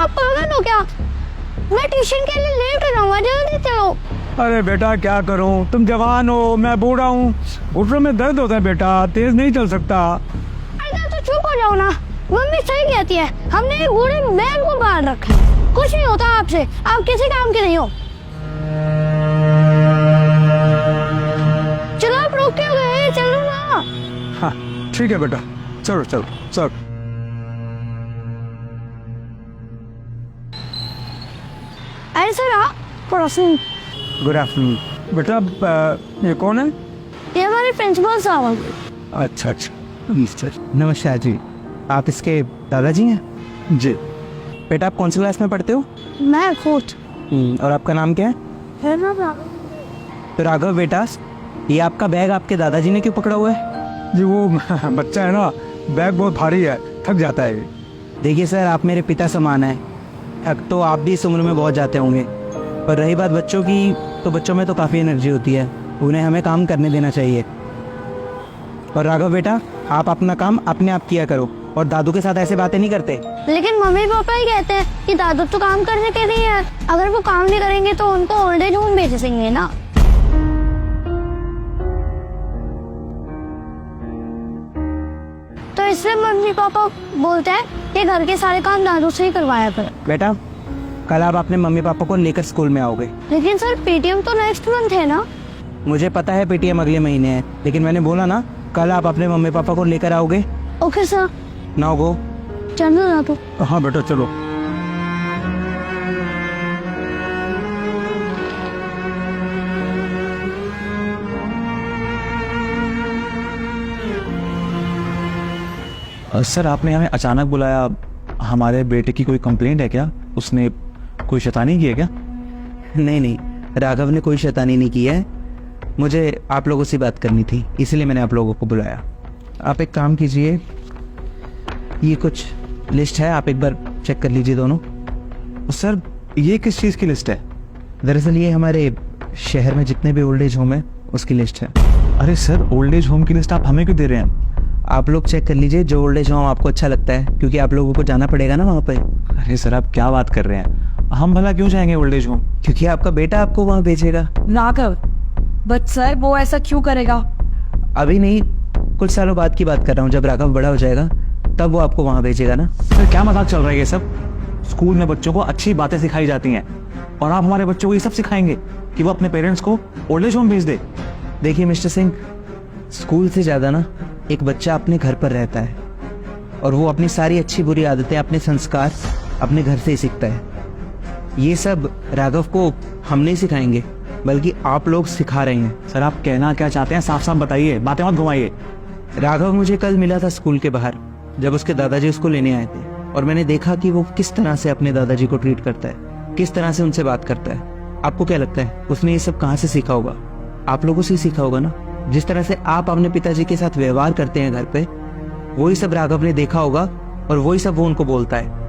आप पागल हो क्या? मैं ट्यूशन के लिए लेट हो रहा हूँ, जल्दी चलो। अरे बेटा क्या करूं, तुम जवान हो, मैं बूढ़ा हूँ, घुटनों में दर्द होता है बेटा, तेज नहीं चल सकता। अरे तो चुप हो जाओ ना, मम्मी सही कहती है, हमने एक बूढ़े बैल को बांध रखा है, कुछ नहीं होता आपसे, आप किसी काम के नहीं हो। चलो आप रुक क्यों गए, चलो ना। हाँ ठीक है बेटा, चलो चलो चलो। अरे सर आप पड़ोसी। गुड आफ्टरनून बेटा। ये कौन है? ये हमारे प्रिंसिपल साहब। अच्छा अच्छा। नमस्कार जी, आप इसके दादाजी हैं? जी। बेटा आप कौन सी क्लास में पढ़ते हो? मैं फोर्थ। और आपका नाम क्या है? तो राघव बेटा, ये आपका बैग आपके दादाजी ने क्यों पकड़ा हुआ है? जी वो बच्चा है ना, बैग बहुत भारी है, थक जाता है। देखिए सर, आप मेरे पिता समान हैं, थक तो आप भी इस उम्र में बहुत जाते होंगे, पर रही बात बच्चों की, तो बच्चों में तो काफ़ी एनर्जी होती है, उन्हें हमें काम करने देना चाहिए। और राघव बेटा, आप अपना काम अपने आप किया करो और दादू के साथ ऐसे बातें नहीं करते। लेकिन मम्मी पापा ही कहते हैं कि दादू तो काम करने के लिए है, अगर वो काम नहीं करेंगे तो उनको ओल्ड एज होम भेज देंगे ना। तो इसलिए मम्मी पापा बोलते हैं कि घर के सारे काम दादू से ही करवाया करो। बेटा कल आप अपने मम्मी पापा को लेकर स्कूल में आओगे। लेकिन सर पीटीएम तो नेक्स्ट मंथ है ना। मुझे पता है पेटीएम अगले महीने है, लेकिन मैंने बोला ना कल आप अपने मम्मी पापा को लेकर आओगे। Okay sir. Now go. चलो ना तो। हाँ बेटा चलो। सर आपने हमें अचानक बुलाया, हमारे बेटे की कोई कंप्लेंट है क्या? उसने कोई शैतानी की है क्या? नहीं नहीं, राघव ने कोई शैतानी नहीं की है, मुझे आप लोगों से बात करनी थी, इसलिए मैंने आप लोगों को बुलाया। आप एक काम कीजिए, ये कुछ लिस्ट है, आप एक बार चेक कर लीजिए दोनों। सर ये किस चीज़ की लिस्ट है? दरअसल ये हमारे शहर में जितने भी ओल्ड एज होम है उसकी लिस्ट है। अरे सर ओल्ड एज होम की लिस्ट आप हमें क्यों दे रहे हैं? आप लोग चेक कर लीजिए जो ओल्ड एज होम आपको अच्छा लगता है, क्योंकि आप लोगों को जाना पड़ेगा ना वहाँ पे। अरे सर आप क्या बात कर रहे हैं, हम भला क्यों जाएंगे ओल्ड एज होम? क्योंकि आपका बेटा आपको वहाँ भेजेगा। राघव, बट सर वो ऐसा क्यों करेगा? अभी नहीं, कुछ सालों बाद की बात कर रहा हूँ, जब राघव बड़ा हो जाएगा तब वो आपको वहाँ भेजेगा ना। सर क्या मजाक चल रहा है ये सब? स्कूल में बच्चों को अच्छी बातें सिखाई जाती हैं और आप हमारे बच्चों को ये सब सिखाएंगे कि वो अपने पेरेंट्स को ओल्ड एज होम भेज दे? देखिए मिस्टर सिंह, स्कूल से ज़्यादा ना एक बच्चा अपने घर पर रहता है और वो अपनी सारी अच्छी बुरी आदतें, अपने संस्कार अपने घर से ही सीखता है। ये सब राघव को हम नहीं सिखाएंगे, बल्कि आप लोग सिखा रहे हैं। सर आप कहना क्या चाहते हैं, साफ साफ बताइए, बातें मत घुमाइए। राघव मुझे कल मिला था स्कूल के बाहर, जब उसके दादाजी उसको लेने आए थे, और मैंने देखा कि वो किस तरह से अपने दादाजी को ट्रीट करता है, किस तरह से उनसे बात करता है। आपको क्या लगता है उसने ये सब कहाँ से सीखा होगा? आप लोगों से ही सीखा होगा ना। जिस तरह से आप अपने पिताजी के साथ व्यवहार करते हैं घर पे, वही सब राघव ने देखा होगा और वही सब वो उनको बोलता है।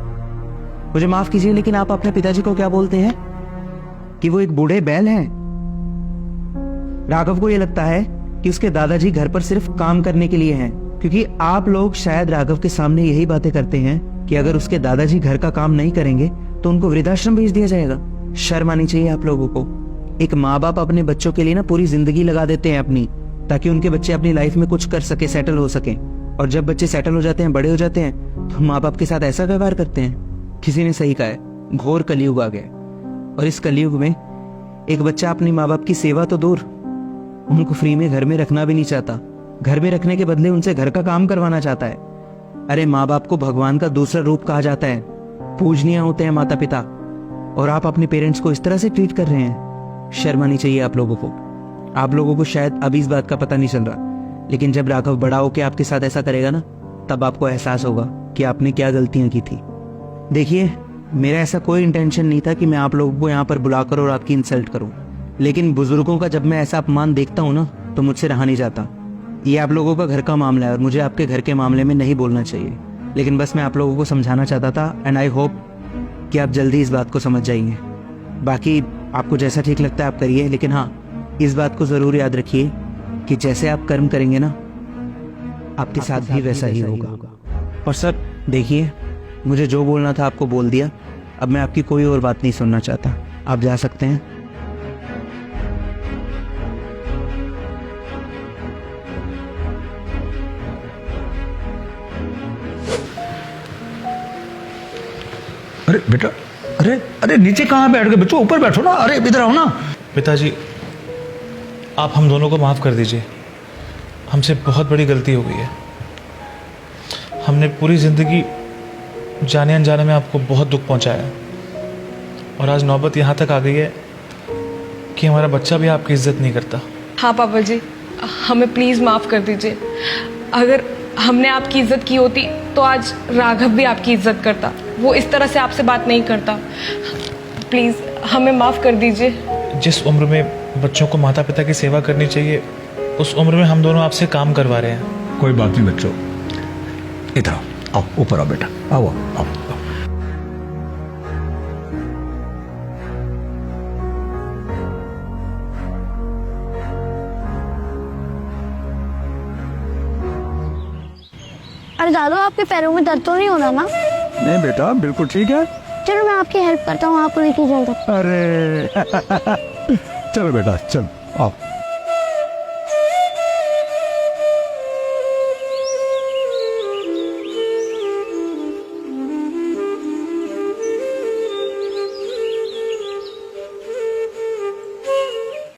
मुझे माफ कीजिए, लेकिन आप अपने पिताजी को क्या बोलते हैं कि वो एक बूढ़े बैल हैं। राघव को ये लगता है कि उसके दादाजी घर पर सिर्फ काम करने के लिए हैं, क्योंकि आप लोग शायद राघव के सामने यही बातें करते हैं कि अगर उसके दादाजी घर का काम नहीं करेंगे तो उनको वृद्धाश्रम भेज दिया जाएगा। शर्म आनी चाहिए आप लोगों को। एक माँ बाप अपने बच्चों के लिए ना पूरी जिंदगी लगा देते हैं अपनी, ताकि उनके बच्चे अपनी लाइफ में कुछ कर सके, सेटल हो सके। और जब बच्चे सेटल हो जाते हैं, बड़े हो जाते हैं, तो माँ बाप के साथ ऐसा व्यवहार करते हैं। किसी ने सही कहा है, घोर कलयुग आ गया, और इस कलयुग में एक बच्चा अपनी माँ बाप की सेवा तो दूर, उनको फ्री में घर में रखना भी नहीं चाहता। घर में रखने के बदले उनसे घर का काम करवाना चाहता है। अरे माँ बाप को भगवान का दूसरा रूप कहा जाता है, पूजनीय होते हैं माता पिता, और आप अपने पेरेंट्स को इस तरह से ट्रीट कर रहे हैं। शर्म आनी चाहिए आप लोगों को। आप लोगों को शायद अभी इस बात का पता नहीं चल रहा, लेकिन जब राघव बड़ा होकर आपके साथ ऐसा करेगा ना, तब आपको एहसास होगा कि आपने क्या गलतियां की थी। देखिए, मेरा ऐसा कोई इंटेंशन नहीं था कि मैं आप लोगों को यहाँ पर बुलाकर और आपकी इंसल्ट करूं, लेकिन बुजुर्गों का जब मैं ऐसा अपमान देखता हूँ ना, तो मुझसे रहा नहीं जाता। ये आप लोगों का घर का मामला है और मुझे आपके घर के मामले में नहीं बोलना चाहिए, लेकिन बस मैं आप लोगों को समझाना चाहता था, एंड आई होप कि आप जल्दी इस बात को समझ जाएंगे। बाकी आपको जैसा ठीक लगता है आप करिए, लेकिन हाँ, इस बात को जरूर याद रखिए कि जैसे आप कर्म करेंगे ना, आपके साथ भी वैसा ही होगा। पर सर देखिए, मुझे जो बोलना था आपको बोल दिया, अब मैं आपकी कोई और बात नहीं सुनना चाहता, आप जा सकते हैं। अरे बेटा, अरे अरे नीचे कहाँ बैठ गए बच्चों, ऊपर बैठो ना। अरे इधर आओ ना। पिताजी, आप हम दोनों को माफ़ कर दीजिए। हमसे बहुत बड़ी गलती हो गई है। हमने पूरी ज़िंदगी जाने अनजाने में आपको बहुत दुख पहुंचाया, और आज नौबत यहाँ तक आ गई है कि हमारा बच्चा भी आपकी इज्जत नहीं करता। हाँ पापा जी, हमें प्लीज़ माफ़ कर दीजिए। अगर हमने आपकी इज्जत की होती तो आज राघव भी आपकी इज्जत करता। वो इस तरह से आपसे बात नहीं करता। प्लीज़ हमें माफ़ कर दीजिए। जिस उम्र में बच्चों को माता पिता की सेवा करनी चाहिए, उस उम्र में हम दोनों आपसे काम करवा रहे हैं। कोई बात नहीं बच्चों, इधर आओ, आओ ऊपर आओ बेटा, आओ आओ, आओ। अरे दादू, आपके पैरों में दर्द तो नहीं हो रहा ना? नहीं बेटा, बिल्कुल ठीक है। चलो मैं आपकी हेल्प करता हूँ, आपको लेके चलता हूँ। अरे चलो बेटा, चलो आओ।